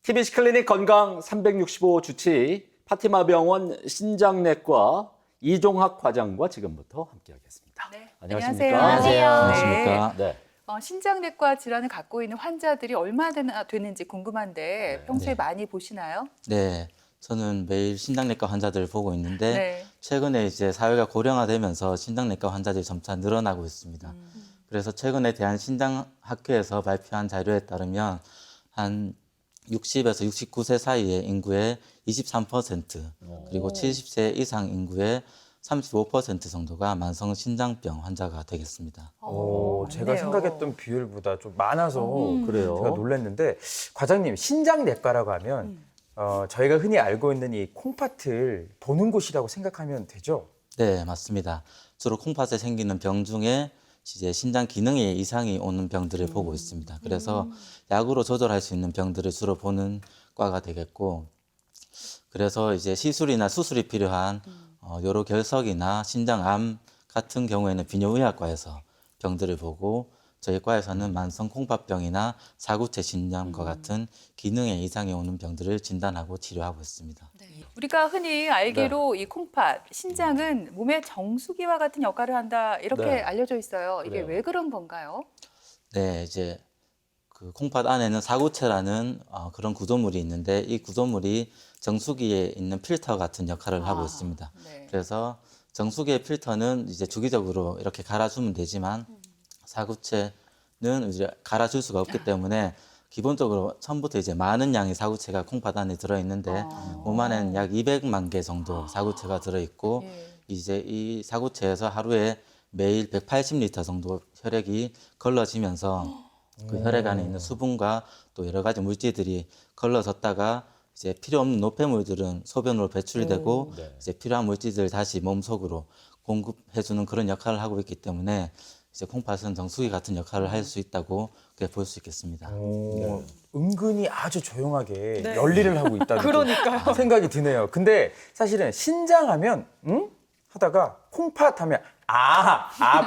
TBC 클리닉 건강 365 주치 파티마 병원 신장내과 이종학 과장과 지금부터 함께하겠습니다. 네, 안녕하십니까? 안녕하세요. 안녕하십니까? 네. 신장내과 질환을 갖고 있는 환자들이 얼마나 되는지 궁금한데 평소에 네. 많이 보시나요? 네, 저는 매일 신장내과 환자들을 보고 있는데 네. 최근에 이제 사회가 고령화되면서 신장내과 환자들이 점차 늘어나고 있습니다. 그래서 최근에 대한신장학회에서 발표한 자료에 따르면 한 60에서 69세 사이의 인구의 23% 그리고 70세 이상 인구의 35% 정도가 만성 신장병 환자가 되겠습니다. 제가 맞네요. 생각했던 비율보다 좀 많아서 그래요. 제가 놀랐는데 과장님 신장내과라고 하면 저희가 흔히 알고 있는 이 콩팥을 보는 곳이라고 생각하면 되죠? 네, 맞습니다. 주로 콩팥에 생기는 병 중에 이제 신장 기능에 이상이 오는 병들을 보고 있습니다. 그래서 약으로 조절할 수 있는 병들을 주로 보는 과가 되겠고, 그래서 이제 시술이나 수술이 필요한 요로 결석이나 신장암 같은 경우에는 비뇨의학과에서 병들을 보고, 저희 과에서는 만성 콩팥병이나 사구체 신장과 같은 기능에 이상이 오는 병들을 진단하고 치료하고 있습니다. 우리가 흔히 알기로 이 콩팥, 신장은 몸의 정수기와 같은 역할을 한다 이렇게 네. 알려져 있어요. 이게 그래요. 왜 그런 건가요? 네, 이제 그 콩팥 안에는 사구체라는 그런 구조물이 있는데 이 구조물이 정수기에 있는 필터 같은 역할을 하고 있습니다. 네. 그래서 정수기의 필터는 이제 주기적으로 이렇게 갈아주면 되지만 사구체는 이제 갈아줄 수가 없기 때문에 기본적으로 처음부터 이제 많은 양의 사구체가 콩팥 안에 들어있는데 몸 안에는 약 200만 개 정도 사구체가 들어있고 예. 이제 이 사구체에서 하루에 매일 180리터 정도 혈액이 걸러지면서 그 혈액 안에 있는 수분과 또 여러 가지 물질들이 걸러졌다가 이제 필요 없는 노폐물들은 소변으로 배출되고 네. 이제 필요한 물질들을 다시 몸속으로 공급해주는 그런 역할을 하고 있기 때문에 이제 콩팥은 정수기 같은 역할을 할 수 있다고 그렇게 볼 수 있겠습니다. 은근히 아주 조용하게 네. 열일을 하고 있다는 좀 생각이 드네요. 근데 사실은 신장하면 하다가 콩팥 하면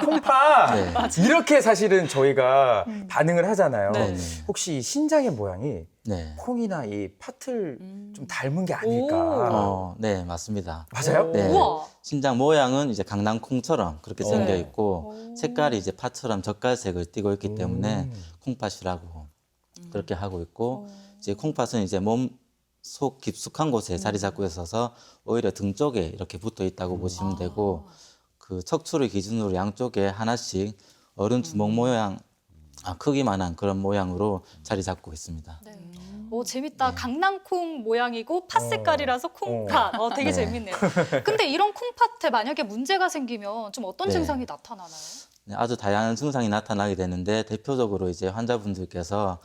콩팥 네. 이렇게 사실은 저희가 반응을 하잖아요. 네. 혹시 이 신장의 모양이 네. 콩이나 이 팥을 좀 닮은 게 아닐까? 네, 맞습니다. 맞아요? 네. 우와. 신장 모양은 이제 강낭콩처럼 그렇게 네. 생겨 있고 색깔이 이제 팥처럼 젓갈색을 띠고 있기 때문에 콩팥이라고 그렇게 하고 있고 이제 콩팥은 이제 몸 속 깊숙한 곳에 자리 잡고 있어서 오히려 등 쪽에 이렇게 붙어 있다고 보시면 되고 그 척추를 기준으로 양쪽에 하나씩 어른 주먹 모양 크기만한 그런 모양으로 자리 잡고 있습니다. 네. 오, 재밌다. 강낭콩 모양이고 팥 색깔이라서 콩팥. 되게 네. 재밌네요. 근데 이런 콩팥에 만약에 문제가 생기면 좀 어떤 네. 증상이 나타나나요? 네, 아주 다양한 증상이 나타나게 되는데 대표적으로 이제 환자분들께서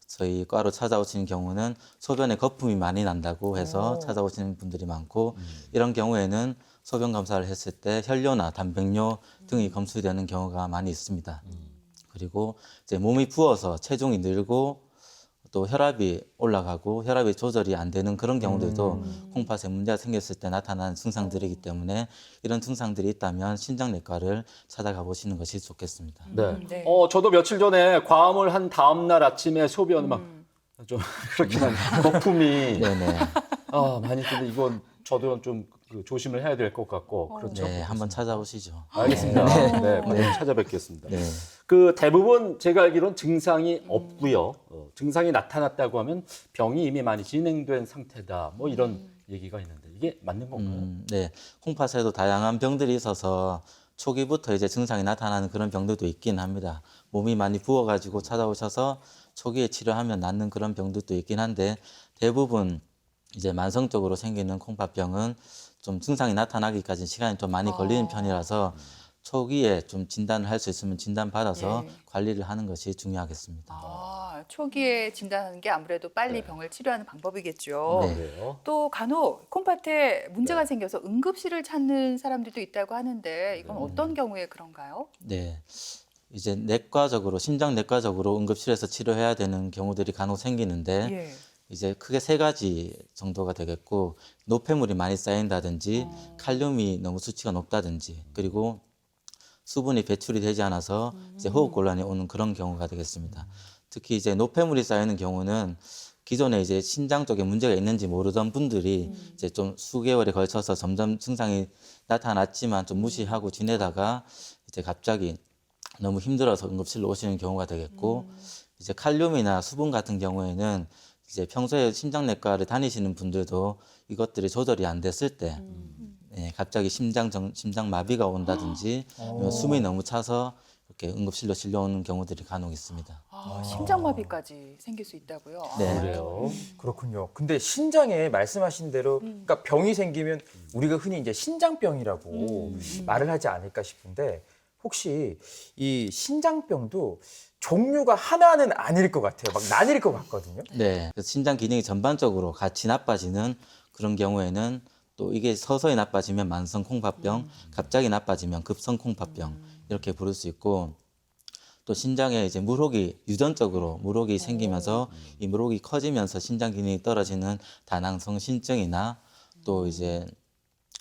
저희 과로 찾아오시는 경우는 소변에 거품이 많이 난다고 해서 찾아오시는 분들이 많고 이런 경우에는 소변 검사를 했을 때 혈뇨나 단백뇨 등이 검출되는 경우가 많이 있습니다. 그리고 이제 몸이 부어서 체중이 늘고 또 혈압이 올라가고 혈압이 조절이 안 되는 그런 경우들도 콩팥에 문제가 생겼을 때 나타나는 증상들이기 때문에 이런 증상들이 있다면 신장내과를 찾아가 보시는 것이 좋겠습니다. 네. 네. 저도 며칠 전에 과음을 한 다음 날 아침에 소변 막 좀 그렇긴 한 거품이 네네. 많이 뜨는데 이건 저도 좀 조심을 해야 될 것 같고 그렇죠. 네, 한번 찾아오시죠. 알겠습니다. 네, 반드시 찾아뵙겠습니다. 네. 그 대부분 제가 알기로는 증상이 없고요. 증상이 나타났다고 하면 병이 이미 많이 진행된 상태다. 뭐 이런 얘기가 있는데 이게 맞는 건가요? 네, 콩팥에도 다양한 병들이 있어서 초기부터 이제 증상이 나타나는 그런 병들도 있긴 합니다. 몸이 많이 부어가지고 찾아오셔서 초기에 치료하면 낫는 그런 병들도 있긴 한데 대부분 이제 만성적으로 생기는 콩팥병은 좀 증상이 나타나기까지 시간이 좀 많이 걸리는 편이라서 초기에 좀 진단을 할 수 있으면 진단받아서 예. 관리를 하는 것이 중요하겠습니다. 초기에 진단하는 게 아무래도 빨리 병을 치료하는 방법이겠죠. 네. 그래요. 또 간혹 콩팥에 문제가 생겨서 응급실을 찾는 사람들도 있다고 하는데 이건 어떤 경우에 그런가요? 네. 이제 내과적으로, 신장내과적으로 응급실에서 치료해야 되는 경우들이 간혹 생기는데 예. 이제 크게 세 가지 정도가 되겠고 노폐물이 많이 쌓인다든지 칼륨이 너무 수치가 높다든지 그리고 수분이 배출이 되지 않아서 이제 호흡곤란이 오는 그런 경우가 되겠습니다. 특히 이제 노폐물이 쌓이는 경우는 기존에 이제 신장 쪽에 문제가 있는지 모르던 분들이 이제 좀 수개월에 걸쳐서 점점 증상이 나타났지만 좀 무시하고 지내다가 이제 갑자기 너무 힘들어서 응급실로 오시는 경우가 되겠고 이제 칼륨이나 수분 같은 경우에는 이제 평소에 심장내과를 다니시는 분들도 이것들이 조절이 안 됐을 때 예, 갑자기 심장 마비가 온다든지 아니면 숨이 너무 차서 이렇게 응급실로 실려오는 경우들이 간혹 있습니다. 심장마비까지 생길 수 있다고요? 네. 그래요. 그렇군요. 근데 신장에 말씀하신 대로 그러니까 병이 생기면 우리가 흔히 이제 신장병이라고 말을 하지 않을까 싶은데 혹시 이 신장병도 종류가 하나는 아닐 것 같아요. 막 나뉠 것 같거든요. 네. 그래서 신장 기능이 전반적으로 같이 나빠지는 그런 경우에는 또 이게 서서히 나빠지면 만성 콩팥병, 갑자기 나빠지면 급성 콩팥병 이렇게 부를 수 있고 또 신장에 이제 물혹이 유전적으로 물혹이 생기면서 이 물혹이 커지면서 신장 기능이 떨어지는 다낭성 신증이나 또 이제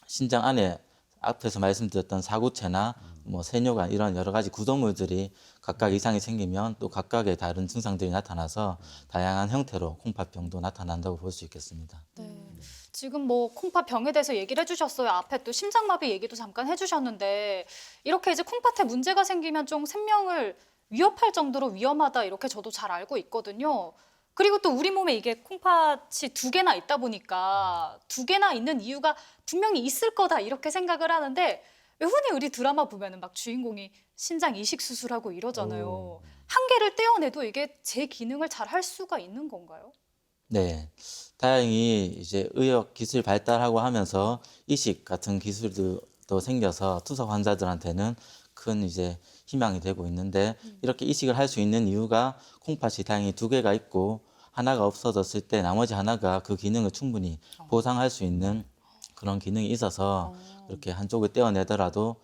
신장 안에 앞에서 말씀드렸던 사구체나 뭐 세뇨관 이런 여러 가지 구조물들이 각각 이상이 생기면 또 각각의 다른 증상들이 나타나서 다양한 형태로 콩팥병도 나타난다고 볼 수 있겠습니다. 네. 지금 뭐 콩팥병에 대해서 얘기를 해주셨어요. 앞에 또 심장마비 얘기도 잠깐 해주셨는데 이렇게 이제 콩팥에 문제가 생기면 좀 생명을 위협할 정도로 위험하다 이렇게 저도 잘 알고 있거든요. 그리고 또 우리 몸에 이게 콩팥이 2개나 있다 보니까 2개나 있는 이유가 분명히 있을 거다 이렇게 생각을 하는데 왜 흔히 우리 드라마 보면은 막 주인공이 신장 이식 수술하고 이러잖아요. 한 개를 떼어내도 이게 제 기능을 잘 할 수가 있는 건가요? 네. 다행히 이제 의학 기술 발달하고 하면서 이식 같은 기술도 생겨서 투석 환자들한테는 큰 이제 희망이 되고 있는데 이렇게 이식을 할 수 있는 이유가 콩팥이 다행히 2개가 있고 하나가 없어졌을 때 나머지 하나가 그 기능을 충분히 보상할 수 있는 그런 기능이 있어서 이렇게 한쪽을 떼어내더라도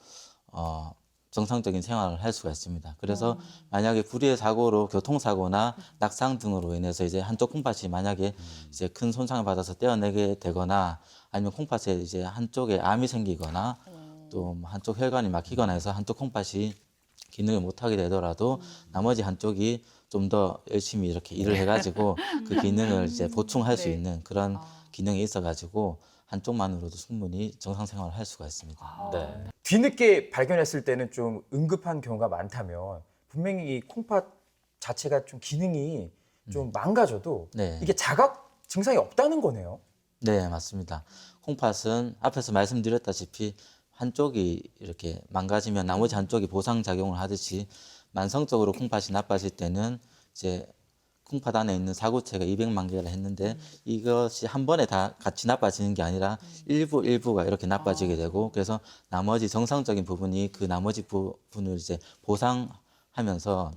정상적인 생활을 할 수가 있습니다. 그래서 만약에 불의의 사고로 교통사고나 낙상 등으로 인해서 이제 한쪽 콩팥이 만약에 이제 큰 손상을 받아서 떼어내게 되거나 아니면 콩팥에 이제 한쪽에 암이 생기거나 또 한쪽 혈관이 막히거나 해서 한쪽 콩팥이 기능을 못하게 되더라도 나머지 한쪽이 좀 더 열심히 이렇게 일을 해가지고 그 기능을 이제 보충할 수 있는 그런 기능이 있어가지고 한쪽만으로도 충분히 정상 생활을 할 수가 있습니다. 네. 뒤늦게 발견했을 때는 좀 응급한 경우가 많다면 분명히 이 콩팥 자체가 좀 기능이 좀 망가져도 네. 이게 자각 증상이 없다는 거네요. 네, 맞습니다. 콩팥은 앞에서 말씀드렸다시피 한쪽이 이렇게 망가지면 나머지 한쪽이 보상 작용을 하듯이 만성적으로 콩팥이 나빠질 때는 이제 콩팥 안에 있는 사구체가 200만 개라 했는데 이것이 한 번에 다 같이 나빠지는 게 아니라 일부가 이렇게 나빠지게 되고 그래서 나머지 정상적인 부분이 그 나머지 부분을 이제 보상하면서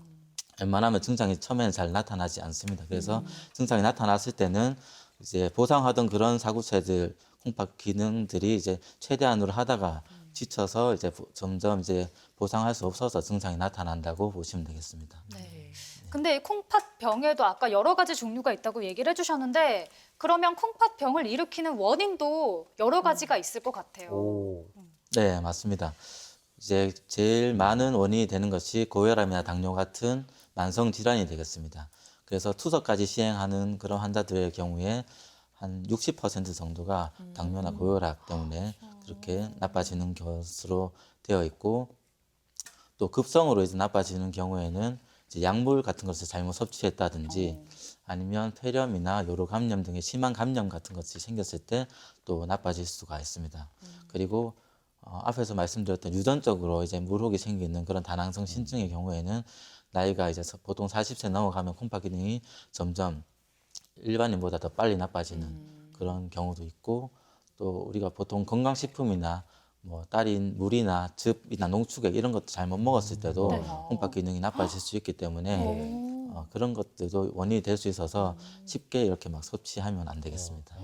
웬만하면 증상이 처음에는 잘 나타나지 않습니다. 그래서 증상이 나타났을 때는 이제 보상하던 그런 사구체들 콩팥 기능들이 이제 최대한으로 하다가 지쳐서 이제 점점 이제 보상할 수 없어서 증상이 나타난다고 보시면 되겠습니다. 네. 근데 이 콩팥병에도 아까 여러 가지 종류가 있다고 얘기를 해주셨는데 그러면 콩팥병을 일으키는 원인도 여러 가지가 있을 것 같아요. 네, 맞습니다. 이제 제일 많은 원인이 되는 것이 고혈압이나 당뇨 같은 만성 질환이 되겠습니다. 그래서 투석까지 시행하는 그런 환자들의 경우에 한 60% 정도가 당뇨나 고혈압 때문에 그렇게 나빠지는 것으로 되어 있고 또 급성으로 이제 나빠지는 경우에는 이제 약물 같은 것을 잘못 섭취했다든지 아니면 폐렴이나 요로 감염 등의 심한 감염 같은 것이 생겼을 때 또 나빠질 수가 있습니다. 그리고 앞에서 말씀드렸던 유전적으로 이제 물혹이 생기는 그런 다낭성 신증의 경우에는 나이가 이제 보통 40세 넘어가면 콩팥 기능이 점점 일반인보다 더 빨리 나빠지는 그런 경우도 있고 또 우리가 보통 건강식품이나 뭐 딸인 물이나 즙이나 농축액 이런 것도 잘못 먹었을 때도 네. 콩팥 기능이 나빠질 수 있기 때문에 그런 것들도 원인이 될 수 있어서 쉽게 이렇게 막 섭취하면 안 되겠습니다.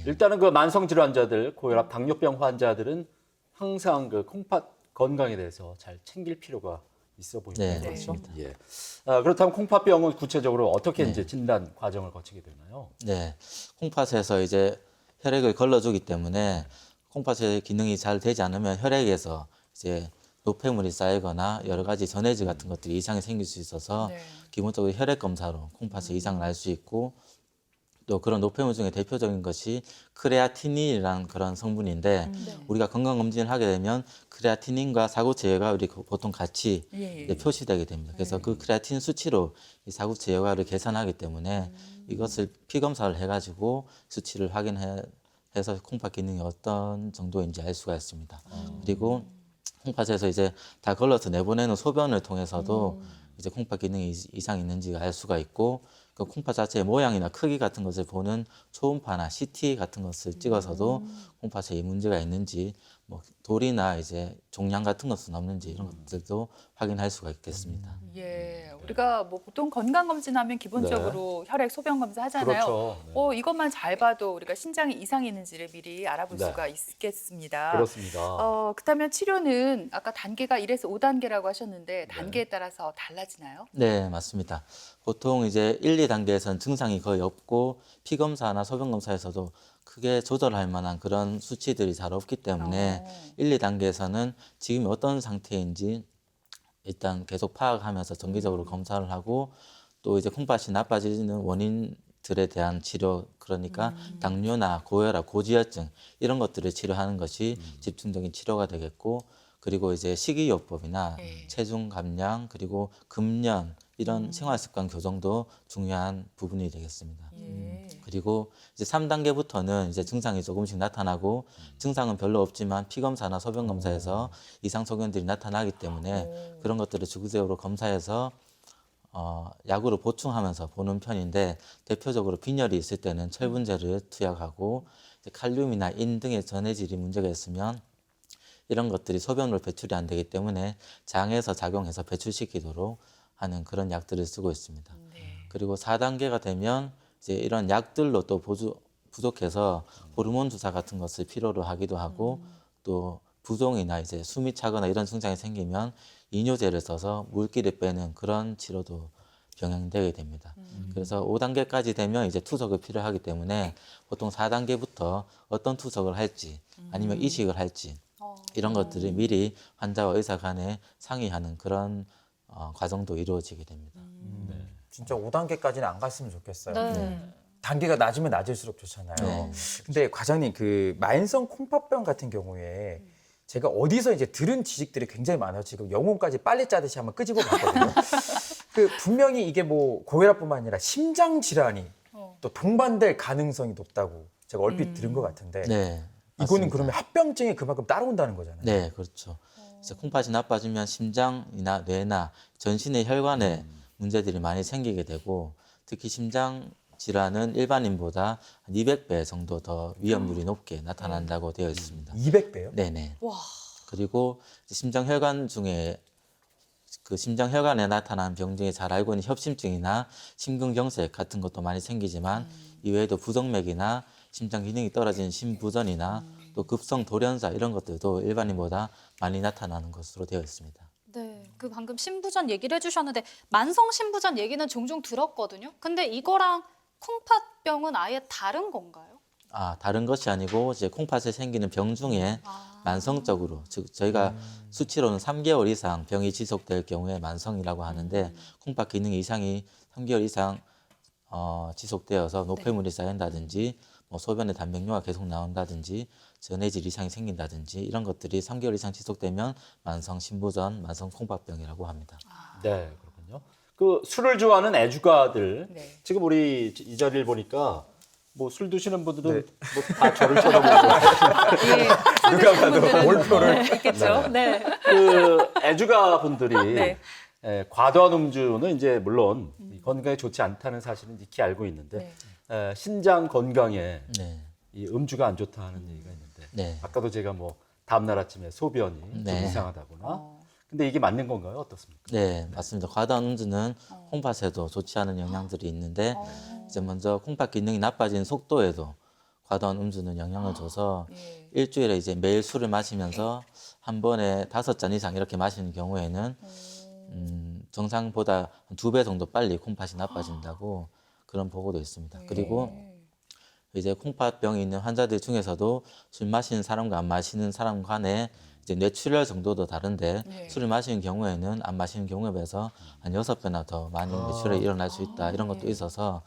일단은 그 만성 질환자들, 고혈압, 당뇨병 환자들은 항상 그 콩팥 건강에 대해서 잘 챙길 필요가 있어 보입니다. 네, 그렇죠? 맞습니다. 예. 그렇다면 콩팥병은 구체적으로 어떻게 네. 이제 진단 과정을 거치게 되나요? 네, 콩팥에서 이제 혈액을 걸러주기 때문에 콩팥의 기능이 잘 되지 않으면 혈액에서 이제 노폐물이 쌓이거나 여러 가지 전해질 같은 것들이 이상이 생길 수 있어서 네. 기본적으로 혈액 검사로 콩팥의 이상을 알 수 있고 또 그런 노폐물 중에 대표적인 것이 크레아티닌이라는 그런 성분인데 우리가 건강검진을 하게 되면 크레아티닌과 사구체 여과율이 보통 같이 예. 이제 표시되게 됩니다. 그래서 그 크레아틴 수치로 이 사구체 여과를 계산하기 때문에 이것을 피 검사를 해가지고 수치를 확인해서 콩팥 기능이 어떤 정도인지 알 수가 있습니다. 그리고 콩팥에서 이제 다 걸러서 내보내는 소변을 통해서도 이제 콩팥 기능이 이상이 있는지 알 수가 있고 그 콩팥 자체의 모양이나 크기 같은 것을 보는 초음파나 CT 같은 것을 찍어서도 콩팥에 이 문제가 있는지 뭐 돌이나 이제 종양 같은 것은 없는지 이런 것들도 확인할 수가 있겠습니다. 예, 우리가 뭐 보통 건강 검진하면 기본적으로 혈액 소변 검사 하잖아요. 그렇죠. 네. 이것만 잘 봐도 우리가 신장에 이상이 있는지를 미리 알아볼 네. 수가 있겠습니다. 그렇습니다. 그렇다면 치료는 아까 단계가 1에서 5단계라고 하셨는데 단계에 따라서 달라지나요? 네, 맞습니다. 보통 이제 1, 2단계에서는 증상이 거의 없고 피 검사나 소변 검사에서도 크게 조절할 만한 그런 수치들이 잘 없기 때문에 1, 2단계에서는 지금이 어떤 상태인지 일단 계속 파악하면서 정기적으로 검사를 하고 또 이제 콩팥이 나빠지는 원인들에 대한 치료 그러니까 당뇨나 고혈압, 고지혈증 이런 것들을 치료하는 것이 집중적인 치료가 되겠고 그리고 이제 식이요법이나 네. 체중 감량 그리고 금연 이런 생활습관 교정도 중요한 부분이 되겠습니다. 예. 그리고 이제 3단계부터는 이제 증상이 조금씩 나타나고 증상은 별로 없지만 피 검사나 소변 검사에서 이상 소견들이 나타나기 때문에 그런 것들을 주기적으로 검사해서 약으로 보충하면서 보는 편인데 대표적으로 빈혈이 있을 때는 철분제를 투약하고 이제 칼륨이나 인 등의 전해질이 문제가 있으면 이런 것들이 소변으로 배출이 안 되기 때문에 장에서 작용해서 배출시키도록 하는 그런 약들을 쓰고 있습니다. 그리고 4단계가 되면 이제 이런 약들로 또 부족해서 호르몬 주사 같은 것을 필요로 하기도 하고 또 부종이나 이제 숨이 차거나 이런 증상이 생기면 이뇨제를 써서 물기를 빼는 그런 치료도 병행되게 됩니다. 그래서 5단계까지 되면 이제 투석이 필요하기 때문에 보통 4단계부터 어떤 투석을 할지 아니면 이식을 할지 이런 것들을 미리 환자와 의사 간에 상의하는 그런 과정도 이루어지게 됩니다. 진짜 5단계까지는 안 갔으면 좋겠어요. 네. 단계가 낮으면 낮을수록 좋잖아요. 네. 근데 과장님 그 만성 콩팥병 같은 경우에 제가 어디서 이제 들은 지식들이 굉장히 많아요. 지금 영혼까지 빨리 짜듯이 한번 끄집어 봤거든요. 그 분명히 이게 뭐 고혈압뿐만 아니라 심장 질환이 또 동반될 가능성이 높다고 제가 얼핏 들은 것 같은데 네, 이거는 맞습니다. 그러면 합병증이 그만큼 따라온다는 거잖아요. 네, 그렇죠. 이제 콩팥이 나빠지면 심장이나 뇌나 전신의 혈관에 문제들이 많이 생기게 되고 특히 심장 질환은 일반인보다 한 200배 정도 더 위험률이 높게 나타난다고 되어 있습니다. 200배요? 네네. 와. 그리고 이제 심장혈관 중에 그 심장혈관에 나타나는 병 중에 잘 알고 있는 협심증이나 심근경색 같은 것도 많이 생기지만 이외에도 부정맥이나 심장 기능이 떨어지는 심부전이나 또 급성 돌연사 이런 것들도 일반인보다 많이 나타나는 것으로 되어 있습니다. 네, 그 방금 신부전 얘기를 해주셨는데 만성 신부전 얘기는 종종 들었거든요. 근데 이거랑 콩팥병은 아예 다른 건가요? 다른 것이 아니고 이제 콩팥에 생기는 병 중에 만성적으로 즉 저희가 수치로는 3개월 이상 병이 지속될 경우에 만성이라고 하는데 콩팥 기능 이상이 3개월 이상 지속되어서 노폐물이 쌓인다든지 뭐 소변에 단백뇨가 계속 나온다든지 전해질 이상이 생긴다든지 이런 것들이 3개월 이상 지속되면 만성 신부전, 만성 콩팥병이라고 합니다. 네, 그렇군요. 그 술을 좋아하는 애주가들 네. 지금 우리 이 자리를 보니까 뭐 술 드시는 분들은 네. 뭐 다 저를 쳐다보고 예, 누가 봐도 몰표를 있겠죠. 네. 그 애주가 분들이 네. 과도한 음주는 이제 물론 건강에 좋지 않다는 사실은 익히 알고 있는데 네. 신장 건강에 네. 이 음주가 안 좋다 하는 얘기가 있는데 네. 아까도 제가 뭐 다음 날 아침에 소변이 좀 네. 이상하다거나 근데 이게 맞는 건가요? 어떻습니까? 네, 맞습니다. 과다한 음주는 콩팥에도 좋지 않은 영향들이 있는데 이제 먼저 콩팥 기능이 나빠지는 속도에도 과다한 음주는 영향을 줘서 예. 일주일에 이제 매일 술을 마시면서 한 번에 5잔 이상 이렇게 마시는 경우에는 정상보다 2배 정도 빨리 콩팥이 나빠진다고 그런 보고도 있습니다. 그리고 이제 콩팥병이 있는 환자들 중에서도 술 마시는 사람과 안 마시는 사람 간에 이제 뇌출혈 정도도 다른데 네. 술을 마시는 경우에는 안 마시는 경우에 비해서 한 6배나 더 많이 뇌출혈이 일어날 수 있다 이런 것도 있어서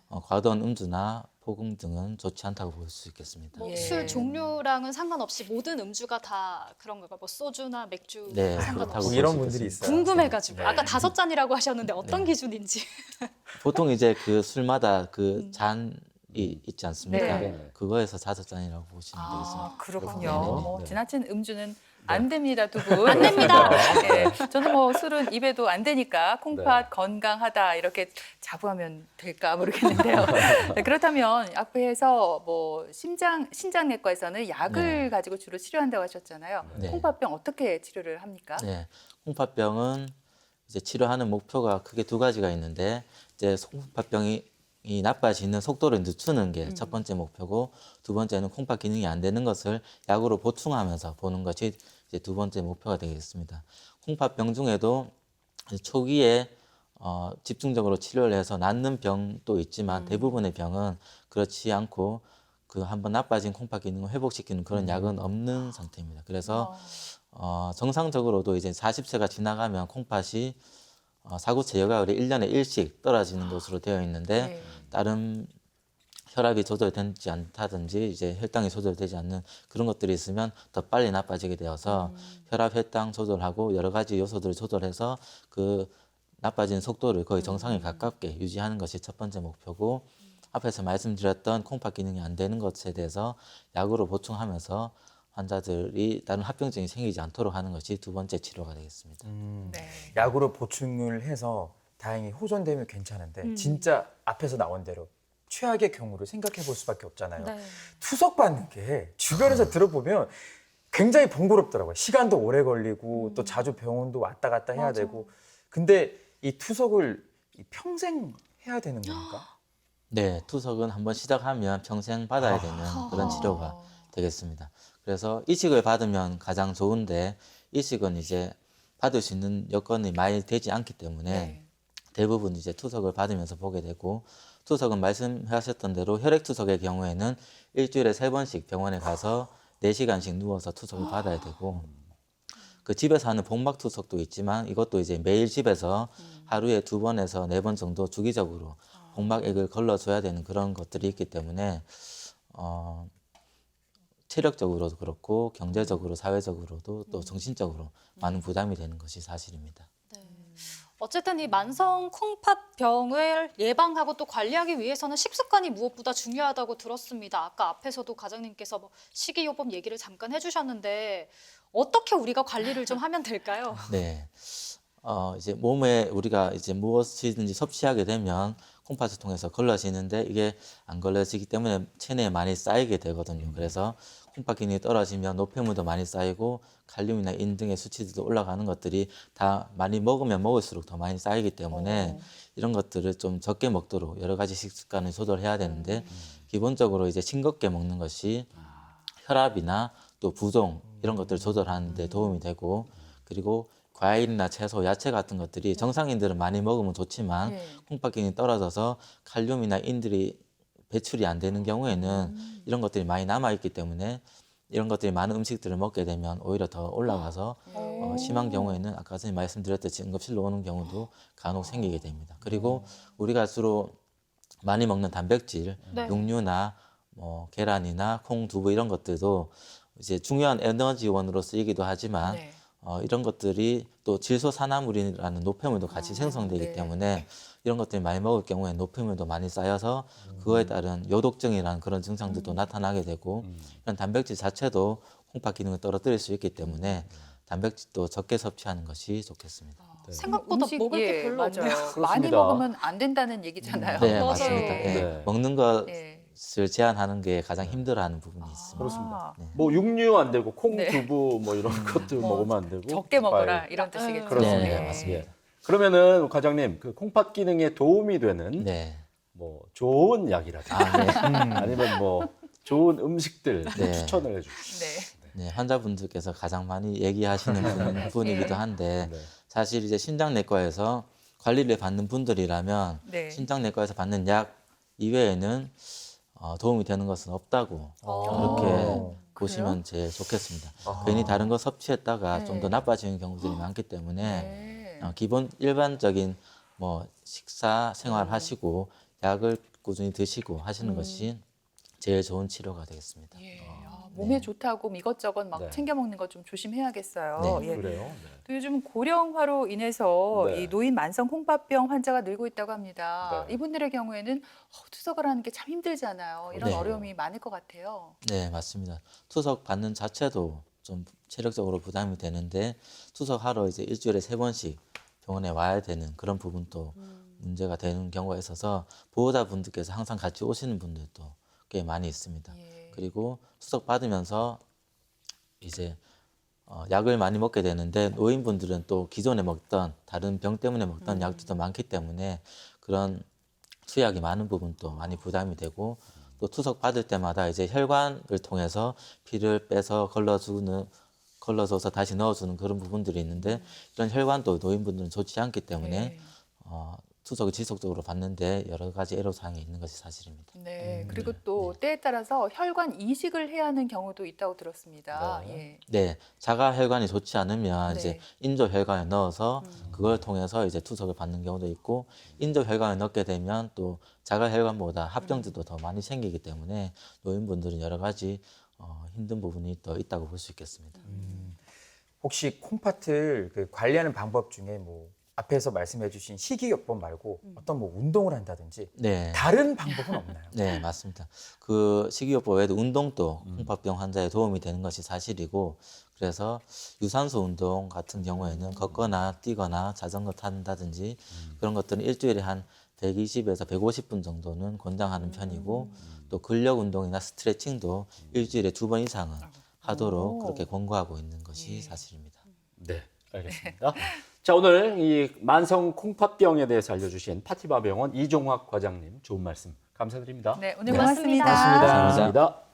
과도한 음주나 포공 등은 좋지 않다고 볼 수 있겠습니다. 뭐 예. 술 종류랑은 상관없이 모든 음주가 다 그런 건가요? 뭐 소주나 맥주 네, 상관없이. 그렇다고 뭐 볼 이런 수 분들이 있겠습니다. 있어요. 궁금해가지고 네. 아까 5잔이라고 하셨는데 어떤 네. 기준인지. 보통 이제 그 술마다 그 잔이 있지 않습니까? 네. 그거에서 5잔이라고 보시면 되겠습니다. 아, 그렇군요. 그렇군요. 뭐 네. 지나친 음주는 안 됩니다, 두 분. 안 됩니다. 네, 저는 뭐 술은 입에도 안 되니까 콩팥 건강하다 이렇게 자부하면 될까 모르겠는데요. 네, 그렇다면 앞에서 뭐 신장내과에서는 약을 네. 가지고 주로 치료한다고 하셨잖아요. 네. 콩팥병 어떻게 치료를 합니까? 네, 콩팥병은 이제 치료하는 목표가 크게 두 가지가 있는데 이제 콩팥병이 나빠지는 속도를 늦추는 게 첫 번째 목표고 두 번째는 콩팥 기능이 안 되는 것을 약으로 보충하면서 보는 것이 이제 두 번째 목표가 되겠습니다. 콩팥병 중에도 초기에 집중적으로 치료를 해서 낫는 병도 있지만 대부분의 병은 그렇지 않고 그 한번 나빠진 콩팥 기능을 회복시키는 그런 약은 없는 상태입니다. 그래서 정상적으로도 이제 40세가 지나가면 콩팥이 사구체 여과율이 1년에 1씩 떨어지는 것으로 되어 있는데 네. 다른 혈압이 조절되지 않다든지 이제 혈당이 조절되지 않는 그런 것들이 있으면 더 빨리 나빠지게 되어서 혈압, 혈당 조절하고 여러 가지 요소들을 조절해서 그 나빠지는 속도를 거의 정상에 가깝게 유지하는 것이 첫 번째 목표고 앞에서 말씀드렸던 콩팥 기능이 안 되는 것에 대해서 약으로 보충하면서 환자들이 다른 합병증이 생기지 않도록 하는 것이 두 번째 치료가 되겠습니다. 네. 약으로 보충을 해서 다행히 호전되면 괜찮은데 진짜 앞에서 나온 대로 최악의 경우를 생각해 볼 수밖에 없잖아요. 네. 투석받는 게 주변에서 들어보면 굉장히 번거롭더라고요. 시간도 오래 걸리고 또 자주 병원도 왔다 갔다 해야 맞아. 되고. 근데 이 투석을 평생 해야 되는 겁니까? 네, 투석은 한번 시작하면 평생 받아야 되는 그런 치료가 되겠습니다. 그래서 이식을 받으면 가장 좋은데 이식은 이제 받을 수 있는 여건이 많이 되지 않기 때문에 네. 대부분 이제 투석을 받으면서 보게 되고 투석은 말씀하셨던 대로 혈액 투석의 경우에는 일주일에 3번씩 병원에 가서 4시간씩 누워서 투석을 받아야 되고 그 집에서 하는 복막 투석도 있지만 이것도 이제 매일 집에서 하루에 2번에서 4번 정도 주기적으로 복막액을 걸러줘야 되는 그런 것들이 있기 때문에 체력적으로도 그렇고 경제적으로 사회적으로도 또 정신적으로 많은 부담이 되는 것이 사실입니다. 어쨌든 이 만성 콩팥병을 예방하고 또 관리하기 위해서는 식습관이 무엇보다 중요하다고 들었습니다. 아까 앞에서도 과장님께서 뭐 식이요법 얘기를 잠깐 해주셨는데 어떻게 우리가 관리를 좀 하면 될까요? 네. 이제 몸에 우리가 이제 무엇이든지 섭취하게 되면 콩팥을 통해서 걸러지는데 이게 안 걸러지기 때문에 체내에 많이 쌓이게 되거든요. 그래서 콩팥 기능이 떨어지면 노폐물도 많이 쌓이고 칼륨이나 인 등의 수치들도 올라가는 것들이 다 많이 먹으면 먹을수록 더 많이 쌓이기 때문에 이런 것들을 좀 적게 먹도록 여러 가지 식습관을 조절해야 되는데 기본적으로 이제 싱겁게 먹는 것이 혈압이나 또 부종 이런 것들을 조절하는 데 도움이 되고 그리고 과일이나 채소, 야채 같은 것들이 정상인들은 많이 먹으면 좋지만 네. 콩팥 기능이 떨어져서 칼륨이나 인들이 배출이 안 되는 경우에는 이런 것들이 많이 남아있기 때문에 이런 것들이 많은 음식들을 먹게 되면 오히려 더 올라가서 심한 경우에는 아까 선생님 말씀드렸듯이 응급실로 오는 경우도 간혹 생기게 됩니다. 그리고 우리가 주로 많이 먹는 단백질, 네. 육류나 뭐 계란이나 콩, 두부 이런 것들도 이제 중요한 에너지원으로 쓰이기도 하지만 네. 이런 것들이 또 질소산화물이라는 노폐물도 같이 생성되기 네. 때문에 이런 것들이 많이 먹을 경우에 노폐물도 많이 쌓여서 그거에 따른 요독증이라는 그런 증상들도 나타나게 되고 이런 단백질 자체도 콩팥 기능을 떨어뜨릴 수 있기 때문에 단백질도 적게 섭취하는 것이 좋겠습니다. 생각보다 먹을 게 별로 맞아요. 없네요. 많이 그렇습니다. 먹으면 안 된다는 얘기잖아요. 네, 맞아요. 맞습니다. 예. 네. 먹는 것을 네. 제한하는 게 가장 힘들어하는 부분이 있습니다. 그렇습니다. 아, 뭐 육류 안 되고 콩, 네. 두부 뭐 이런 것들 뭐 먹으면 안 되고 적게 먹어라 과일. 이런 뜻이겠죠. 그렇습니다. 네, 맞습니다. 그러면은 과장님 그 콩팥 기능에 도움이 되는 네. 뭐 좋은 약이라든지 네. 아니면 뭐 좋은 음식들 네. 추천을 해주시죠. 네. 네, 환자분들께서 가장 많이 얘기하시는 분이기도 한데 네. 사실 이제 신장내과에서 관리를 받는 분들이라면 네. 신장내과에서 받는 약 이외에는 도움이 되는 것은 없다고 그렇게 보시면 제일 좋겠습니다. 괜히 다른 거 섭취했다가 네. 좀 더 나빠지는 경우들이 많기 때문에 네. 기본 일반적인 뭐 식사 생활 하시고 약을 꾸준히 드시고 하시는 것이 제일 좋은 치료가 되겠습니다. 예. 몸에 좋다고 이것저것 막 네. 챙겨 먹는 거 좀 조심해야겠어요. 네. 예. 그래요. 네. 또 요즘 고령화로 인해서 네. 이 노인 만성 콩팥병 환자가 늘고 있다고 합니다. 네. 이분들의 경우에는 투석을 하는 게 참 힘들잖아요. 이런 네. 어려움이 많을 것 같아요. 네, 맞습니다. 투석 받는 자체도 좀 체력적으로 부담이 되는데 투석하러 이제 일주일에 3번씩 병원에 와야 되는 그런 부분도 문제가 되는 경우가 있어서 보호자분들께서 항상 같이 오시는 분들도 꽤 많이 있습니다. 예. 그리고 투석 받으면서 이제 약을 많이 먹게 되는데 노인분들은 또 기존에 먹던 다른 병 때문에 먹던 약들도 많기 때문에 그런 수약이 많은 부분도 많이 부담이 되고 또 투석 받을 때마다 이제 혈관을 통해서 피를 빼서 걸러줘서 다시 넣어주는 그런 부분들이 있는데 이런 혈관도 노인분들은 좋지 않기 때문에 네. 투석을 지속적으로 받는데 여러 가지 애로사항이 있는 것이 사실입니다. 네. 그리고 또 때에 따라서 혈관 이식을 해야 하는 경우도 있다고 들었습니다. 예. 네, 자가 혈관이 좋지 않으면 네. 이제 인조 혈관에 넣어서 그걸 통해서 이제 투석을 받는 경우도 있고 인조 혈관에 넣게 되면 또 자가 혈관보다 합병증도 더 많이 생기기 때문에 노인분들은 여러 가지 힘든 부분이 더 있다고 볼 수 있겠습니다. 혹시 콩팥을 그 관리하는 방법 중에 뭐 앞에서 말씀해주신 식이요법 말고 어떤 뭐 운동을 한다든지 네. 다른 방법은 없나요? 네, 맞습니다. 그 식이요법 외에도 운동도 콩팥병 환자에 도움이 되는 것이 사실이고 그래서 유산소 운동 같은 경우에는 걷거나 뛰거나 자전거 탄다든지 그런 것들은 일주일에 한 120에서 150분 정도는 권장하는 편이고 또 근력 운동이나 스트레칭도 일주일에 2번 이상은 하도록 그렇게 권고하고 있는 것이 사실입니다. 네, 알겠습니다. 자, 오늘 이 만성 콩팥병에 대해서 알려주신 파티바병원 이종학 과장님 좋은 말씀 감사드립니다. 네, 오늘 고맙습니다. 고맙습니다. 고맙습니다. 감사합니다.